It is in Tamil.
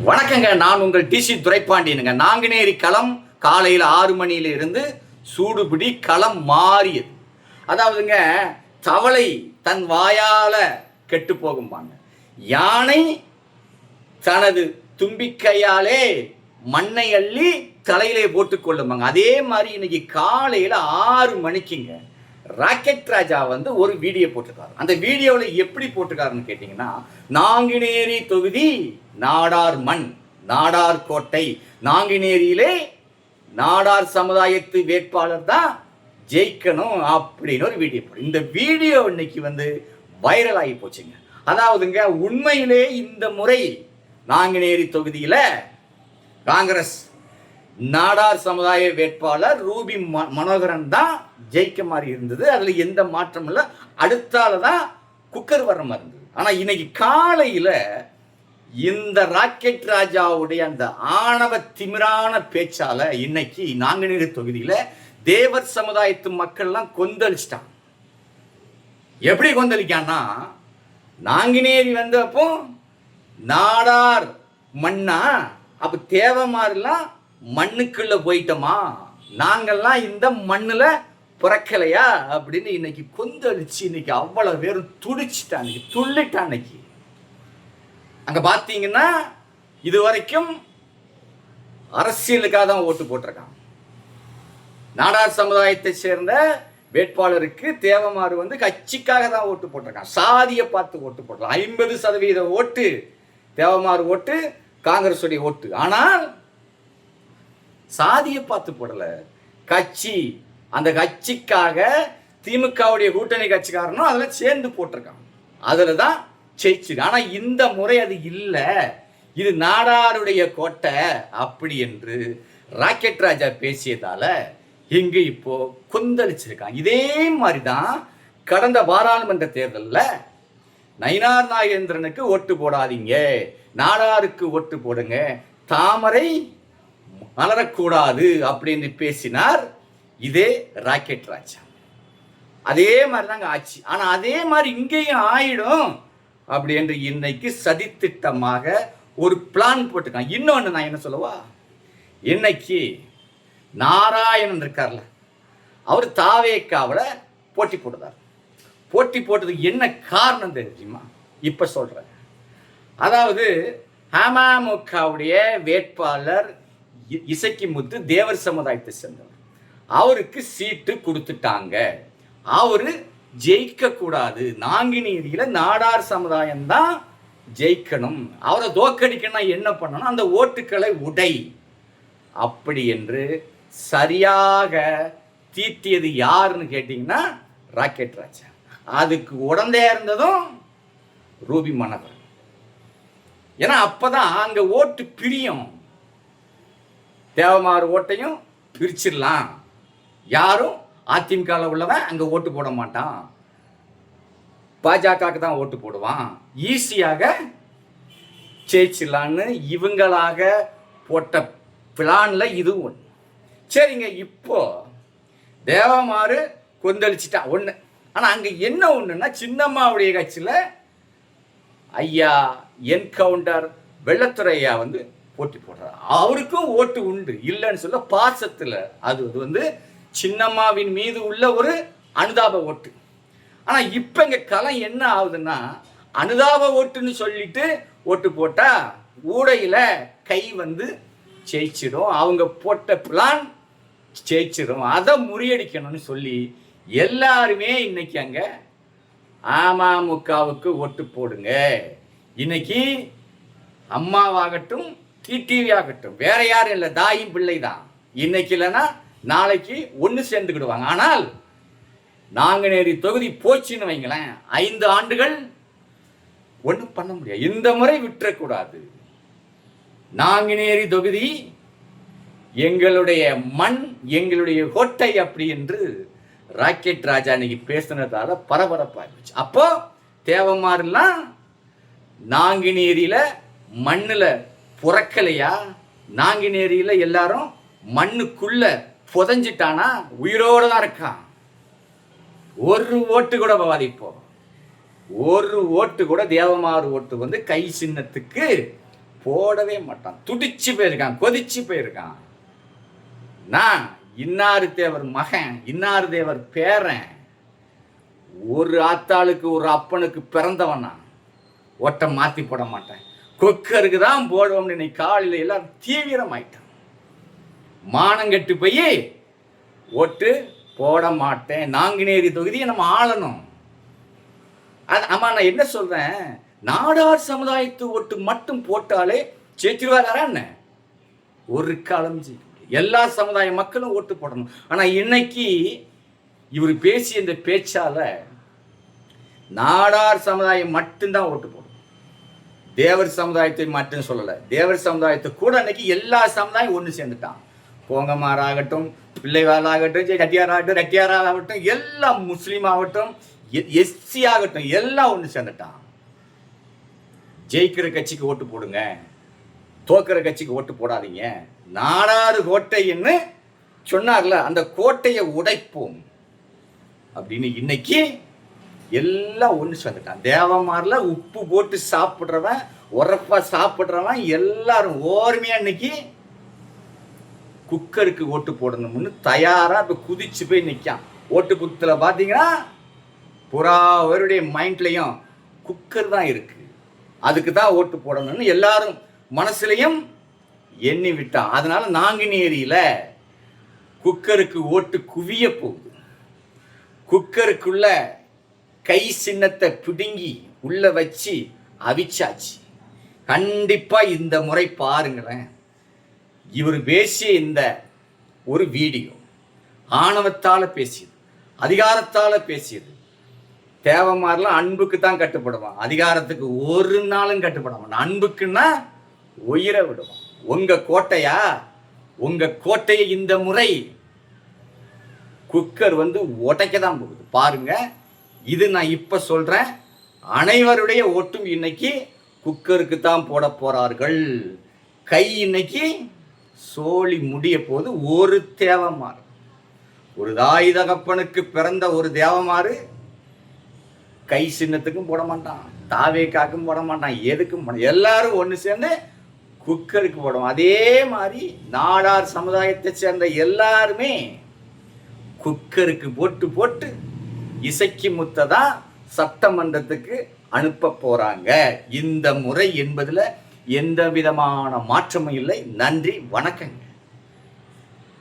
வணக்கங்க. நான் உங்கள் டிசி துரைப்பாண்டியனுங்க. நாங்குநேரி களம் காலையில் 6 மணியிலிருந்து சூடுபிடி களம் மாறியது. அதாவதுங்க, தவளை தன் வாயால கெட்டு போகும்பாங்க, யானை தனது தும்பிக்கையாலே மண்ணை அள்ளி தலையிலே போட்டுக் கொள்ளுமாங்க. அதே மாதிரி இன்னைக்கு காலையில் 6 மணிக்குங்க ராக்கெட் ராஜா ஒரு வீடியோ போட்டிருக்காரு. அந்த வீடியோவில் எப்படி போட்டிருக்காருன்னு கேட்டிங்கன்னா, நாங்குநேரி தொகுதி நாடார் மண், நாடார் கோட்டை, நாங்குநேரியிலே நாடார் சமுதாயத்து வேட்பாளர் தான் ஜெயிக்கணும் அப்படின்னு ஒரு வீடியோ போடு. இந்த வீடியோ இன்னைக்கு வைரல் ஆகி போச்சுங்க. அதாவதுங்க, உண்மையிலே இந்த முறை நாங்குநேரி தொகுதியில் காங்கிரஸ் நாடார் சமுதாய வேட்பாளர் ரூபி மனோகரன் தான் ஜெயிக்க மாதிரி இருந்தது. அதில் எந்த மாற்றமும் இல்லை. அடுத்தால தான் குக்கர் வர மாதிரி இருந்தது. ஆனால் இன்னைக்கு காலையில் இந்த ராக்கெட் ராஜாவுடைய அந்த ஆணவ திமிரான பேச்சால இன்னைக்கு நாங்குநேரி தொகுதியில் தேவர் சமுதாயத்து மக்கள்லாம் கொந்தளிச்சிட்டாங்க. எப்படி கொந்தளிக்கான்னா, நாங்குநேரி வந்தப்போ நாடார் மண்ணா, அப்போ தேவமாரெல்லாம் மண்ணுக்குள்ள போயிட்டோமா, நாங்கள்லாம் இந்த மண்ணுல பிறக்கலையா அப்படின்னு இன்னைக்கு கொந்தளிச்சு இன்னைக்கு அவ்வளவு பேரும் துடிச்சிட்டான், துள்ளிட்டான். இன்னைக்கு அங்க பாத்தீங்கன்னா இது வரைக்கும் அரசியலுக்காக தான் ஓட்டு போட்டிருக்காங்க. நாடார் சமுதாயத்தை சேர்ந்த வேட்பாளருக்கு தேவமாறு கட்சிக்காக தான் ஓட்டு போட்டிருக்காங்க. சாதியை பார்த்து ஓட்டு போடலாம். 50% ஓட்டு தேவமாறு ஓட்டு, காங்கிரஸ் உடைய ஓட்டு. ஆனால் சாதியை பார்த்து போடல, கட்சி, அந்த கட்சிக்காக திமுகவுடைய கூட்டணி கட்சிக்காரனும் அதில் சேர்ந்து போட்டிருக்காங்க. அதில் தான் ஜெயிச்சு. ஆனால் இந்த முறை அது இல்லை, இது நாடாருடைய கோட்டை அப்படி என்று ராக்கெட் ராஜா பேசியதால இங்கு இப்போ கொந்தளிச்சிருக்காங்க. இதே மாதிரி தான் கடந்த பாராளுமன்ற தேர்தலில் நயினார் நாகேந்திரனுக்கு ஓட்டு போடாதீங்க, நாடாருக்கு ஓட்டு போடுங்க, தாமரை மலரக்கூடாது அப்படின்னு பேசினார் இதே ராக்கெட் ராஜா. அதே மாதிரி தாங்க ஆச்சு. ஆனால் அதே மாதிரி இங்கேயும் ஆயிடும் அப்படி என்று இன்னைக்கு சதித்திட்டமாக ஒரு பிளான் போட்டுருக்காங்க. இன்னொன்று நான் என்ன சொல்லவா, இன்னைக்கு நாராயணன் இருக்கார்ல, அவர் தாவேக்காவில் போட்டி போட்டுதார். போட்டி போட்டதுக்கு என்ன காரணம் தெரியுமா? இப்போ சொல்கிறேன். அதாவது அமமுகவுடைய வேட்பாளர் இசக்கிமுத்து தேவர் சமுதாயத்தை சேர்ந்தவர். அவருக்கு சீட்டு கொடுத்துட்டாங்க. அவரு ஜெயிக்க கூடாது, நாங்குநேரியில நாடார் சமுதாயம் தான் ஜெயிக்கணும், அவரை தோக்கடிக்கணும், என்ன பண்ணணும், அந்த ஓட்டுக்களை உடை அப்படி என்று சரியாக தீட்டியது யாருன்னு கேட்டீங்கன்னா ராக்கெட் ராஜா. அதுக்கு உடந்தையா இருந்ததும் ரூபி மனோகரன். ஏன்னா அப்பதான் அங்க ஓட்டு பிரியும், தேவமாறு ஓட்டையும் பிரிச்சிடலாம், யாரும் அதிமுக உள்ளவன் அங்க ஓட்டு போட மாட்டான், பாஜகவுக்கு தான் ஓட்டு போடுவான், ஈஸியாக ஜெயிச்சிடலான்னு இவங்களாக போட்ட பிளான்ல இது ஒன்று. சரிங்க, இப்போ தேவமாறு கொந்தளிச்சிட்டான் ஒன்று. ஆனால் அங்கே என்ன ஒன்றுன்னா, சின்னம்மாவுடைய கட்சியில் ஐயா என்கவுண்டர் வெள்ளத்துறை ஐயா போட்டி போடுறார். அவருக்கும் ஓட்டு உண்டு, இல்லைன்னு சொல்ல பாசத்தில். அது சின்னம்மாவின் மீது உள்ள ஒரு அனுதாப ஓட்டு. ஆனால் இப்போ இங்கே களம் என்ன ஆகுதுன்னா, அனுதாப ஓட்டுன்னு சொல்லிட்டு ஓட்டு போட்டால் ஊடையில் கை ஜெயிச்சிடும், அவங்க போட்ட பிளான் ஜெயிச்சிடும், அதை முறியடிக்கணும்னு சொல்லி எல்லாருமே இன்னைக்கு அங்கே அமமுகவுக்கு ஓட்டு போடுங்க. இன்னைக்கு அம்மாவாகட்டும் டிடிவி ஆகட்டும், வேற யாரும் இல்லை, தாயும் பிள்ளை தான். இன்னைக்கு இல்லைன்னா நாளைக்கு ஒன்று சேர்ந்துக்கிடுவாங்க. ஆனால் நாங்குநேரி தொகுதி போச்சுன்னு வைங்களேன், 5 ஆண்டுகள் ஒன்றும் பண்ண முடியாது. இந்த முறை விட்டுறக்கூடாது. நாங்குநேரி தொகுதி எங்களுடைய மண், எங்களுடைய கோட்டை அப்படி என்று ராக்கெட் ராஜா இன்னைக்கு பேசினதால பரபரப்பாகிடுச்சு. அப்போ தேவமாரெல்லாம் நாங்குநேரியில மண்ணில் புறக்கலையா, நாங்குநேரியில எல்லாரும் மண்ணுக்குள்ள புதஞ்சிட்டானா, உயிரோடு தான் இருக்கான். ஒரு ஓட்டு கூட போகாது. இப்போ ஒரு ஓட்டு கூட தேவமாறு ஓட்டு கை சின்னத்துக்கு போடவே மாட்டான். துடிச்சு போயிருக்கான், கொதிச்சு போயிருக்கான். நான் இன்னாரு தேவர் மகன், இன்னாரு தேவர் பேரன், ஒரு ஆத்தாளுக்கு ஒரு அப்பனுக்கு பிறந்தவன். நான் ஒட்டை மாற்றி போட மாட்டேன், கொக்கருக்கு தான் போடுவோம்னு இன்னைக்கு காலையில் எல்லாம் தீவிரமாயிட்டான். மானங்கெட்டு போய் ஓட்டு போட மாட்டேன். நாங்குநேரி தொகுதியை நம்ம ஆளணும். ஆமா, நான் என்ன சொல்றேன், நாடார் சமுதாயத்து ஓட்டு மட்டும் போட்டாலே ஜெயிச்சிருவாரா என்ன? ஒரு காலம் எல்லா சமுதாய மக்களும் ஓட்டு போடணும். ஆனா இன்னைக்கு இவர் பேசிய இந்த பேச்சால நாடார் சமுதாயம் மட்டும்தான் ஓட்டு போடும். தேவர் சமுதாயத்தை மட்டும் சொல்லலை, தேவர் சமுதாயத்தை கூட இன்னைக்கு எல்லா சமுதாயம் ஒன்று சேர்ந்துட்டான். கோங்கமாராகட்டும், பிள்ளைவாளாகட்டும், ரெட்டியாராகட்டும், ரெட்டியாராகட்டும், எல்லாம் முஸ்லீம் ஆகட்டும், எஸ்சி ஆகட்டும், எல்லாம் ஒன்று சேர்ந்துட்டான். ஜெயிக்கிற கட்சிக்கு ஓட்டு போடுங்க, தோக்கிற கட்சிக்கு ஓட்டு போடாதீங்க. நாடாறு கோட்டைன்னு சொன்னார்ல, அந்த கோட்டையை உடைப்போம் அப்படின்னு இன்னைக்கு எல்லாம் ஒன்று சேர்ந்துட்டான். தேவமாரில் உப்பு போட்டு சாப்பிட்றவன், உரப்பா சாப்பிட்றவன் எல்லாரும் ஓர்மையா இன்னைக்கு குக்கருக்கு ஓட்டு போடணும்னு தயாரா இப்போ குதிச்சு போய் நிற்கான். ஓட்டு புத்தில் பார்த்தீங்கன்னா புறாவருடைய மைண்ட்லையும் குக்கர் தான் இருக்கு, அதுக்கு தான் ஓட்டு போடணும்னு எல்லாரும் மனசுலையும் எண்ணி விட்டான். அதனால நாங்குநேரியில் குக்கருக்கு ஓட்டு குவிய போகுது. குக்கருக்குள்ள கை சின்னத்தை பிடுங்கி உள்ள வச்சு அவிச்சாச்சு. கண்டிப்பா இந்த முறை பாருங்களேன். இவர் பேசிய இந்த ஒரு வீடியோ ஆணவத்தால பேசியது, அதிகாரத்தால பேசியது. தேவமாரெல்லாம் அன்புக்கு தான் கட்டுப்படுவான், அதிகாரத்துக்கு ஒரு நாளும் கட்டுப்படாம. அன்புக்குன்னா உயிரை விடுவான். உங்க கோட்டையா, உங்க கோட்டையை இந்த முறை குக்கர் உடைக்க தான் போகுது பாருங்க. இது நான் இப்ப சொல்றேன், அனைவருடைய ஓட்டும் இன்னைக்கு குக்கருக்கு தான் போட போறார்கள். கை இன்னைக்கு சோழி முடிய போது ஒரு தேவமாறு, ஒரு தாய் தகப்பனுக்கு பிறந்த ஒரு தேவமாறு கை சின்னத்துக்கும் போட மாட்டான், தாவேக்காக்கும் போட மாட்டான், எதுக்கும் போட, எல்லாரும் ஒன்று சேர்ந்து குக்கருக்கு போடுவோம். அதே மாதிரி நாடார் சமுதாயத்தை சேர்ந்த எல்லாருமே குக்கருக்கு போட்டு போட்டு இசைக்கு முத்ததான் சட்டமன்றத்துக்கு அனுப்ப போறாங்க. இந்த முறை என்பதுல எந்த விதமான மாற்றமும் இல்லை. நன்றி, வணக்கங்க.